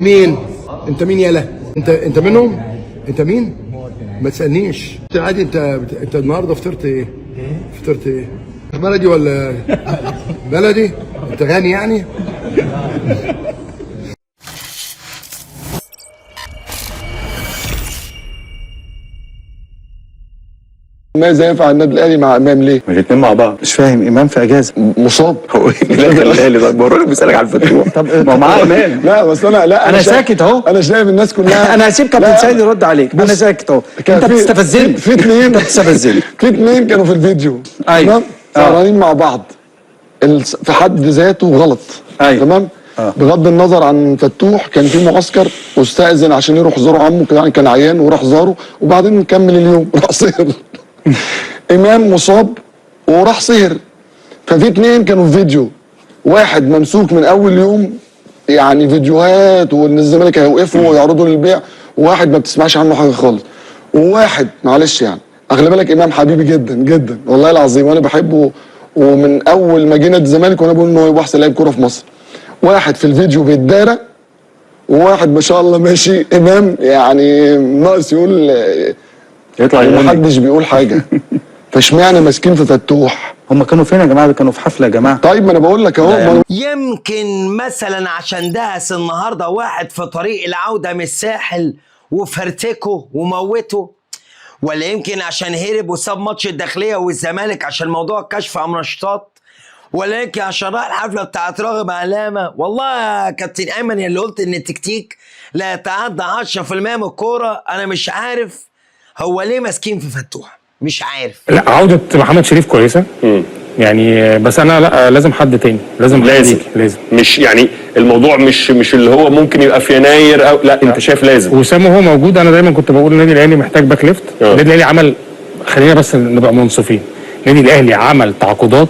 مين؟ انت مين يالا؟ انت منهم؟ انت مين؟ ما تسالنيش عادي. انت النهارده فطرت ايه؟ فطرت ايه؟ بلدي ولا بلدي؟ انت غني يعني؟ ماذا يفعل النادي الاهلي مع امام ليه؟ الاثنين مع بعض. مش فاهم، امام في اجازه مصاب. هو ايه اللي دخل الاهلي؟ طب بقول بيسالك على الفتوح. طب ما هو معاه امام. لا بس انا ساكت اهو. انا شايف الناس كلها. انا هسيب كابتن سيد يرد عليك. انا ساكت اهو. انت بتستفزني. في اثنين انت بتستفزني. في اثنين كانوا في الفيديو. ايوه تمام؟ سهرانين مع بعض. في حد ذاته غلط. ايوه تمام؟ بغض النظر عن فتوح، كان في معسكر واستأذن عشان يروح يزور عمه، كان عيان وراح زاره وبعدين كمل اليوم راح سهر. امام مصاب وراح سهر. ففي اثنين كانوا في فيديو، واحد ممسوك من اول يوم يعني فيديوهات وان الزمالك هيوقفوا ويعرضوا للبيع، وواحد ما بتسمعش عنه حاجه خالص، وواحد معلش يعني اغلب بالك امام حبيبي جدا جدا والله العظيم وانا بحبه، ومن اول ما جه نادي الزمالك وانا بقول ان هو يبقى احسن لاعب كوره في مصر. واحد في الفيديو بيتدارى وواحد ما شاء الله ماشي. امام يعني ناقص يقول يطلع محدش بيقول حاجه. فاشمعنى ماسكين في فتوح؟ هم كانوا فين يا جماعه؟ كانوا في حفله يا جماعه. طيب ما انا بقول لك اهو. يمكن مثلا عشان دهس النهارده واحد في طريق العوده من الساحل وفرتكه وموته، ولا يمكن عشان هرب وساب ماتش الداخليه والزمالك عشان موضوع الكشف عن منشطات، ولا يمكن عشان راح الحفله بتاعت راغب علامه. والله يا كابتن ايمن اللي قلت ان التكتيك لا يتعدى 10% من الكوره، انا مش عارف هو ليه ماسكين في فتوح، مش عارف. لا عودة محمد شريف كويسة يعني، بس انا لا لازم حد تاني، لازم مش يعني الموضوع مش اللي هو ممكن يبقى في يناير او لا، انت شايف لازم. وسام وهو موجود. انا دايما كنت بقول النادي الاهلي محتاج باك ليفت. النادي الاهلي عمل، خلينا بس نبقى منصفين، النادي الاهلي عمل تعاقدات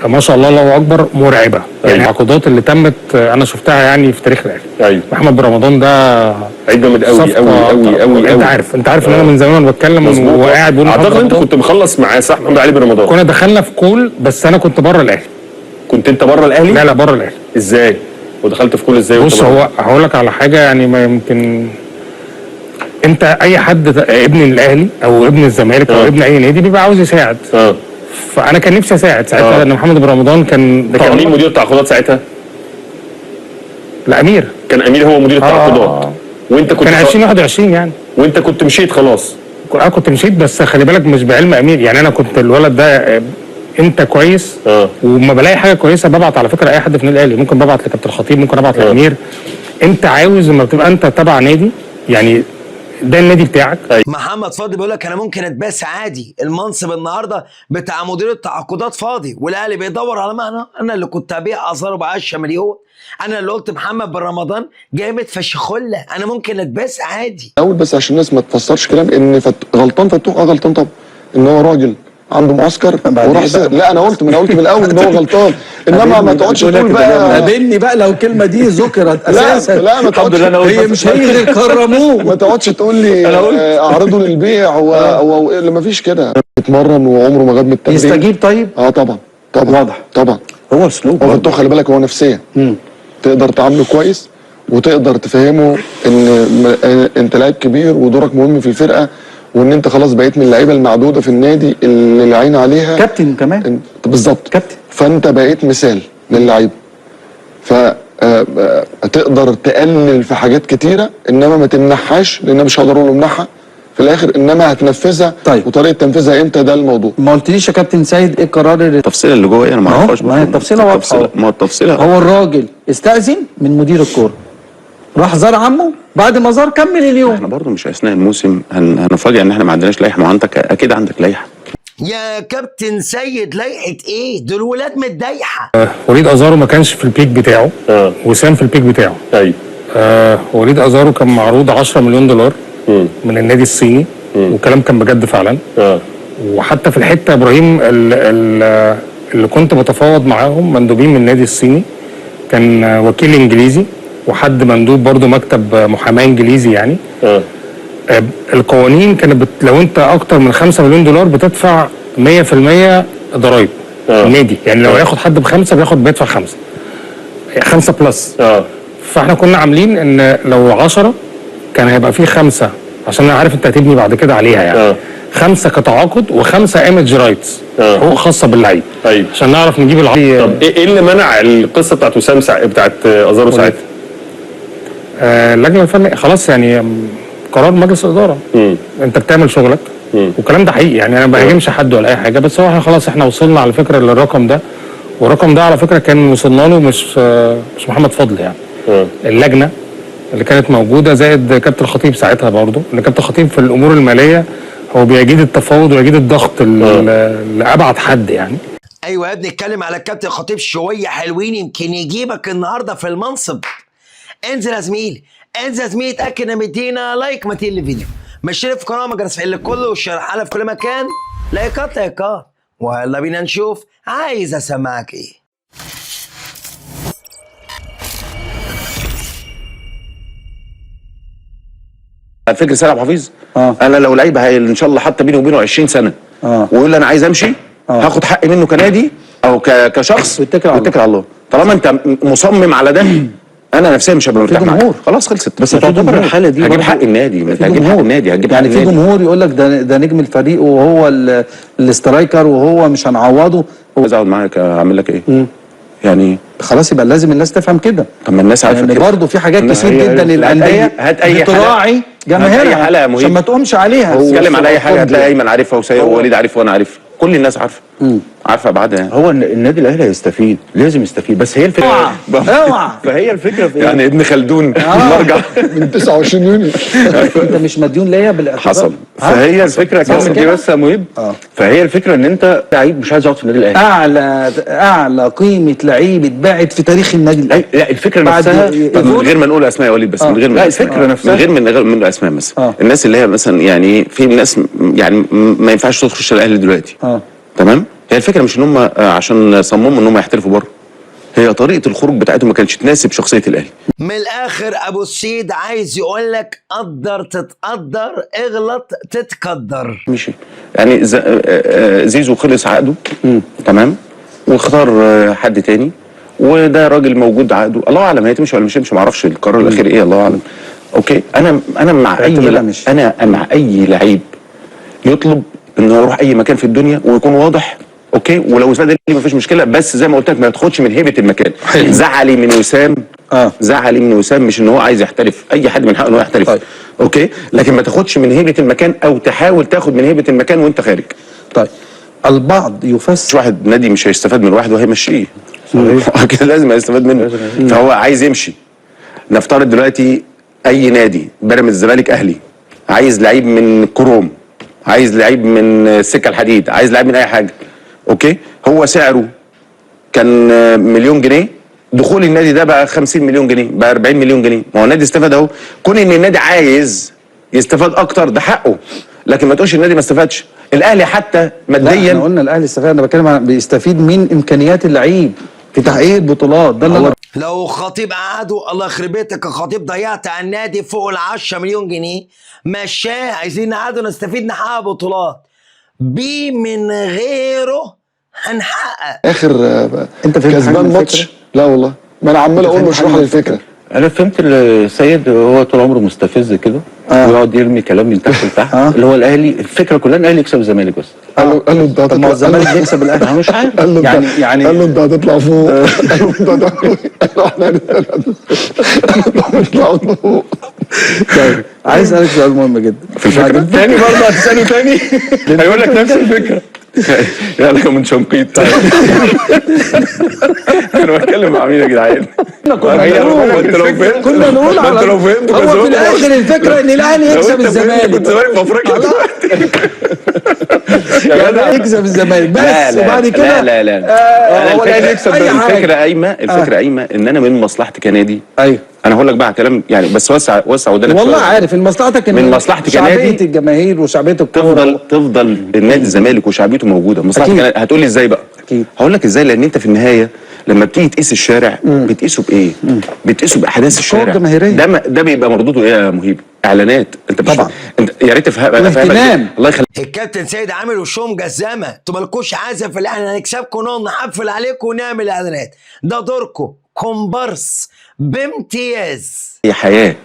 ما شاء الله الله اكبر مرعبه. يعني التعاقدات اللي تمت انا شفتها يعني في تاريخ الاهلي. ايوه محمد برمضان ده عيد جامد قوي قوي قوي قوي. انت عارف ان انا من زمان وانا بتكلم وقاعد بقول اعتقد انت كنت مخلص معاه صح محمد علي برمضان. كنا دخلنا في كول بس انا كنت بره الاهلي. كنت انت بره الاهلي؟ لا بره الاهلي. ازاي؟ ودخلت في كول ازاي؟ بص هو هقول لك على حاجه يعني ما يمكن انت اي حد ابن الاهلي او ابن الزمالك او ابن اي نادي بيبقى عاوز يساعد. فانا كان نفسي اساعد ساعتها لان محمد برمضان كان مين مدير التعاقدات ساعتها؟ لا امير. كان امير هو مدير التعاقدات. وانت كنت كان 2021 يعني. وانت كنت مشيت خلاص. انا كنت مشيت بس خلي بالك مش بعلم امير يعني. انا كنت الولد ده انت كويس وما بلاقي حاجه كويسه ببعت على فكره اي حد في النادي الاهلي، ممكن ببعت لكابتن الخطيب، ممكن ابعت لامير. انت عاوز لما بتبقى انت تبع نادي يعني ده النادي بتاعك. محمد فاضي بيقول لك انا ممكن اتباس عادي، المنصب النهارده بتاع مدير التعاقدات فاضي والاهلي بيدور على معنى. انا اللي كنت ابيع ازاره ب 10 مليون، انا اللي قلت محمد بن رمضان جامد فشخله، انا ممكن اتباس عادي. اول بس عشان الناس ما تفسرش كلام ان غلطان فتوح. غلطان طبعا ان هو راجل عنده معسكر وراح لا انا قلت من الاول ان هو غلطان، انما ما تقعدش تقول بقى قابلني بقى لو الكلمه دي ذكرت اساسا. لا ما تقعدش. هي مش هي اللي كرموه. ما تقعدش تقول لي اعرضه للبيع ما فيش كده. اتمرن وعمره ما غاب من التمرين. يستجيب طيب؟ طبعا واضح طبعا. هو اسلوب هو فتوح خلي بالك هو نفسيا تقدر تعامله كويس وتقدر تفهمه ان انت لاعب كبير ودورك مهم في الفرقه، وان انت خلاص بقيت من اللعيبه المعدوده في النادي اللي العين عليها. كابتن كمان. بالظبط كابتن. فانت بقيت مثال للعيبه. فتقدر تقلل في حاجات كتيره انما ما تمنحهاش، لان مش هقدر اقول امنحها في الاخر، انما هتنفذها. طيب. وطريقه تنفيذها امتى ده الموضوع. ما قلتليش يا كابتن سيد ايه القرار التفصيله اللي جوه انا ما اعرفهاش. ما هي التفصيله واضحه. ما التفصيله هو الراجل استأذن من مدير الكوره، راح زار عمه، بعد ما زار كمل اليوم. احنا برضه مش اثناء الموسم هنفاجئ ان احنا ما عندناش لائحه. ما انت اكيد عندك لائحه يا كابتن سيد. لائحه ايه؟ دول ولاد متدايحه. وليد ازارو ما كانش في البيك بتاعه. وسام في البيك بتاعه. ايوه وليد ازارو كان معروض 10 مليون دولار من النادي الصيني، والكلام كان بجد فعلا. وحتى في الحته ابراهيم اللي كنت بتفاوض معاهم مندوبين من النادي الصيني، كان وكيل انجليزي وحد مندوب برضو مكتب محاماه انجليزي يعني. القوانين كانت لو انت اكتر من 5 مليون دولار بتدفع 100% ضرايب النادي يعني. لو ياخد حد ب5 بياخد بيدفع 5 بلس. فاحنا كنا عاملين ان لو 10 كان هيبقى فيه 5 عشان انا عارف انت هتبني بعد كده عليها يعني 5 كتعاقد و5 ايمج رايتس حقوق خاصه باللعيب ايوه عشان نعرف نجيب العقد. طب ايه اللي منع القصه بتاعت وسام بتاعت ازارو ساعتها؟ اللجنه الفنيه خلاص يعني قرار مجلس الاداره. انت بتعمل شغلك والكلام ده حقيقي يعني انا ما بهاجمش حد ولا اي حاجه، بس هو احنا خلاص احنا وصلنا على فكره للرقم ده، والرقم ده على فكره كان وصلنا له مش محمد فضل يعني. اللجنه اللي كانت موجوده زائد كابتن الخطيب ساعتها برضه، ان كابتن الخطيب في الامور الماليه هو بيجيد التفاوض ويجيد الضغط لابعد حد يعني. ايوه يا ابني اتكلم على الكابتن الخطيب شويه حلوين يمكن يجيبك النهارده في المنصب. انزل يا زميلي، انزل يا زميلي، اتاكد ان مدينا لايك متين للفيديو، مشترك في القناه ما جرس فعل كله والشير حاله في كل مكان. لايكات ويلا بينا نشوف عايز اسمعك ايه. فكر سيد عبد الحفيظ انا لو لعيب ان شاء الله حتى بيني وبينه 20 سنه ويقول لي انا عايز امشي هاخد حقي منه كنادي او كشخص واتكل على الله. طالما انت مصمم على ده انا نفسيا مش هبقى مرتاح معاك، خلاص خلصت. بس تعتبر الحاله دي هجيب حق النادي، هجيب حق النادي، هجيب حق يعني النادي. في جمهور يقول لك ده نجم الفريق وهو الاسترايكر وهو مش هنعوضه. عايز اقعد معاك اعمل لك ايه؟ يعني خلاص يبقى لازم الناس تفهم كده. طب ما الناس عارفه يعني كده برضه في حاجات كتير جدا الانديه بتراعي جماهيرها عشان ما تقومش عليها. اتكلم على اي حاجه هتلاقي ايمن عارفها ووليد عارفها وانا عارفها، كل الناس عارفه عارفه ابعادها يعني. هو النادي الاهلي هيستفيد، لازم يستفيد، بس هي الفكره اوعى فهي الفكره في يعني ابن خلدون نرجع من 29 يونيو انت مش مديون ليا بالاعتبار. حصل. فهي الفكره كده دي بس يا مهيب. فهي الفكره ان انت لعيب مش عايز يقعد في النادي الاهلي. اعلى قيمه لعيب اتباعت في تاريخ النادي الاهلي. لا الفكره نفسها من غير ما نقول اسماء يا وليد، بس من غير لا الفكره نفسها من غير من اسماء مثلا الناس اللي هي مثلا يعني في ناس يعني ما ينفعش تخش الاهلي دلوقتي تمام. هي الفكره مش ان هم عشان صمموا ان هم يحترفوا بره، هي طريقه الخروج بتاعتهم ما كانتش تناسب شخصيه الاهلي. من الاخر ابو السيد عايز يقول لك قدر تتقدر، اغلط تتقدر. ماشي يعني زيزو خلص عقده تمام واختار حد تاني وده راجل موجود عقده، الله اعلم هي تمشي ولا مش تمشي، ما اعرفش القرار الاخير ايه، الله اعلم. اوكي انا مع اي لعيب يطلب انه يروح اي مكان في الدنيا ويكون واضح اوكي، ولو زاد لي مفيش مشكله، بس زي ما قلت لك ما تاخدش من هيبه المكان. زعلي من وسام زعلي من وسام مش ان هو عايز يحترف، اي حد من حقه ان هو يحترف اوكي، لكن ما تاخدش من هيبه المكان او تحاول تاخد من هيبه المكان وانت خارج. طيب البعض يفسر واحد نادي مش هيستفاد من واحد وهيمشيه كده لازم هيستفاد منه، فهو عايز يمشي. نفترض دلوقتي اي نادي بيراميدز الزمالك اهلي عايز لعيب من كروم، عايز لعيب من السكه الحديد، عايز لعيب من اي حاجه اوكي، هو سعره كان مليون جنيه، دخول النادي ده بقى 50 مليون جنيه، بقى 40 مليون جنيه، ما هو النادي استفاد اهو. كون ان النادي عايز يستفاد اكتر ده حقه، لكن ما تقولش النادي ما استفادش. الاهلي حتى ماديا احنا قلنا الاهلي استفاد، انا بتكلم عن بيستفيد من امكانيات اللعيب في تحقيق البطولات. ده اللي لو خطيب قعدوا الله يخرب بيتك يا خطيب ضيعت على النادي فوق ال 10 مليون جنيه، مشاه عايزين نقعدوا نستفيد نحقق بطولات بيه، من غيره هنحقق. اخر انت فهمت كسبان ماتش؟ لا والله ما انا عمال اقول له اشرح لي الفكره. انا فهمت السيد هو طول عمره مستفز كده ويقعد يرمي كلام من تحت لتحت اللي هو الاهلي، الفكره كلها ان الاهلي يكسب الزمالك بس. قال له انت طب ما هو الزمالك بيكسب الاهلي مش عارف قال له يعني قال له انت هتطلع فوق قال له انت هتطلع فوق. طيب عايز اسالك سؤال مهم جدا في الفكره تاني برضه هتساله تاني هيقول لك نفس الفكره يلا من شنقيط. طيب انا بتكلم مع مين يا جدعان؟ كنا نقول على هو في الاخر الفكره ان الاهلي يكسب الزمالك. كنت زمالك في افريقيا يعني يكسب الزمالك بس وبعد كده لا هو الاهلي يكسب. الفكره قايمه ان انا من مصلحتي كنادي. ايوه انا هقول لك بقى كلام يعني بس وسع ودانك والله عارف ان مصلحتك من مصلحتي كنادي شعبيه الجماهير وشعبيه الكوره تفضل النادي الزمالك وشعبيته موجوده. مصلحتي هتقول لي ازاي بقى؟ اكيد هقول لك ازاي، لان انت في النهايه لما بتيجي تقيس الشارع بتقيسه بايه؟ بتقيسه باحداث الشارع. ده بيبقى مردوده ايه يا مهيب؟ اعلانات. انت طبعا انت يا ريت تفهم الله يخليك. الكابتن سيد عامل وشهم جزامه، انتوا مالكوش عازه في الاهلي، هنكسبكم ونقعد نحفل عليكم ونعمل اعلانات، ده دوركم. كومبارس بامتياز. هي حياه،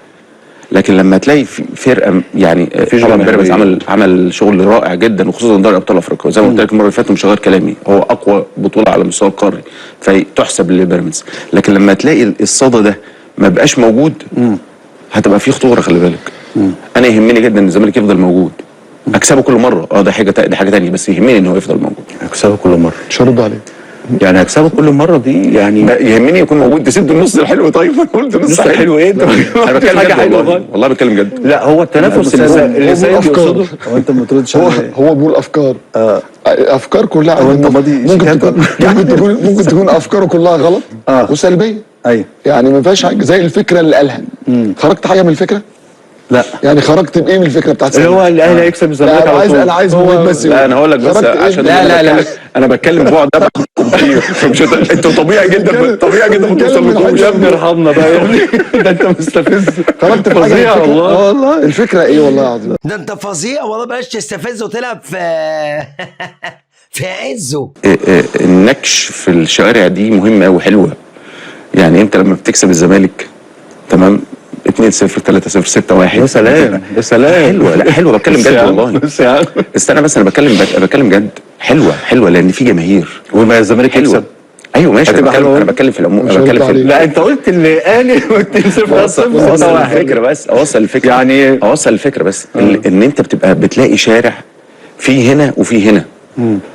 لكن لما تلاقي فرقه يعني طبعا بيراميدز عمل شغل رائع جدا، وخصوصا دوري ابطال افريقيا زي ما قلت لك المره اللي فاتت، مش هغير كلامي، هو اقوى بطوله على المستوى القاري فتحسب لبيراميدز. لكن لما تلاقي الصدى ده ما بقاش موجود هتبقى في خطوره، خلي بالك. انا يهمني جدا ان الزمالك يفضل موجود، اكسبه كل مره، ده حاجه ثانيه، بس يهمني ان هو يفضل موجود. اكسبه كل مره مش هرد عليه. يعني هكسبه كل مره دي يعني يهمني يكون موجود. تسد النص الحلو. طيب انا قلت النص الحلو ايه انت؟ انا بتكلم حاجه جد حلوه والله بتكلم جد. لا هو التنافس اللي سيد يقصده. هو انت ما تردش هو بيقول افكار. افكار كلها هو انت ماضي ممكن تكون افكاره كلها غلط وسلبيه. ايوه يعني ما فيهاش حاجه زي الفكره اللي قالها. خرجت حاجه من الفكره؟ لا يعني خرجت بايه من الفكره بتاعت اللي هو الاهلي هيكسب الزمالك على طول. انا عايز بس. لا انا هقول لك بس عشان لا انا بتكلم بعد ده كتير، فمش انتوا طبيعي جدا ما توصلوش. يا ابني ارحمنا بقى يا ابني ده انت مستفز. خرجت في حاجه فظيع والله. الفكره ايه والله العظيم؟ ده انت فظيع والله، بلاش تستفز وتلعب في عزه. النكش في الشوارع دي مهمه قوي، حلوه. يعني انت لما بتكسب الزمالك تمام 2-0 3-0 6-1 يا سلام يا سلام. حلوه. لا حلوه، بتكلم جد والله. استنى بس، انا بتكلم جد. حلوه لان في جماهير. وما الزمالك يكسب. ايوه ماشي، انا بتكلم في العموم. لا انت قلت اللي اني اوصل الفكره بس، اوصل الفكره بس ان انت بتبقى بتلاقي شارع في هنا وفي هنا.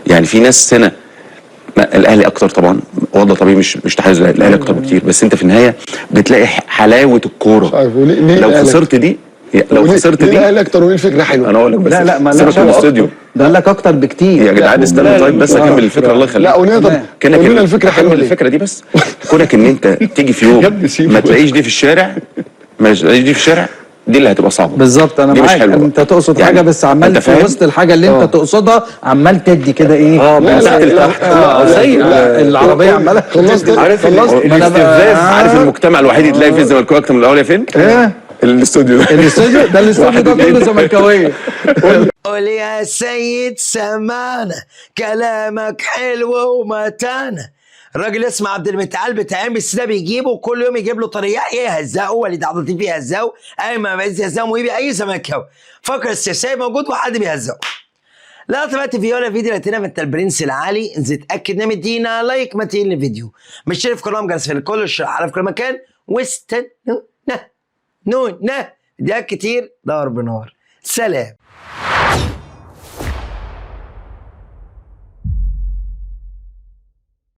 يعني في ناس هنا الاهلي اكتر طبعا، وضع طبيعي مش تحيز الاهلي اكتر بكتير، بس انت في النهايه بتلاقي حلاوه الكوره. لو خسرت دي الاهلي اكتر وليه الفكره حلوه. انا اقول لك بس لا ما سيبك من الاستوديو ده قال لك اكتر بكتير يا جدعان. استنى طيب بس اكمل الفكره الله يخليك. لا ونقدر قول الفكره حلوه. الفكره دي بس كونك ان انت تيجي في يوم ما تلاقيش دي في الشارع، دي اللي هتبقى صعبه بالظبط. انا معاك، انت تقصد حاجه بس عمال في وسط الحاجه اللي انت تقصدها عمال تدي كده ايه من تحت لتحت زي العربيه عماله. عارف الاستفزاز، عارف المجتمع الوحيد اللي تلاقي فيه الزمالكاويه اكتر من الاولى فين؟ الاستوديو ده كله زملكاويه. قول يا سيد سمعنا كلامك حلو ومتانه. الراجل اسمه عبد المتعال بتاع بس ده بيجيبه كل يوم، يجيب له طريقه يهزقه، وليد عبد اللطيف يهزقه، ايمن عايز يهزقه، ويبي اي زملكاوي فكر السياسي موجود وحد بيهزقه. لا طلعت في ولا فيديو لقيتنا في البرنس العالي، اتاكد ان مدينا لايك متين للفيديو، مش شايف قناه جالس في الكل الشرح في كل مكان، واستنونا دقات كتير ضرب نار. سلام.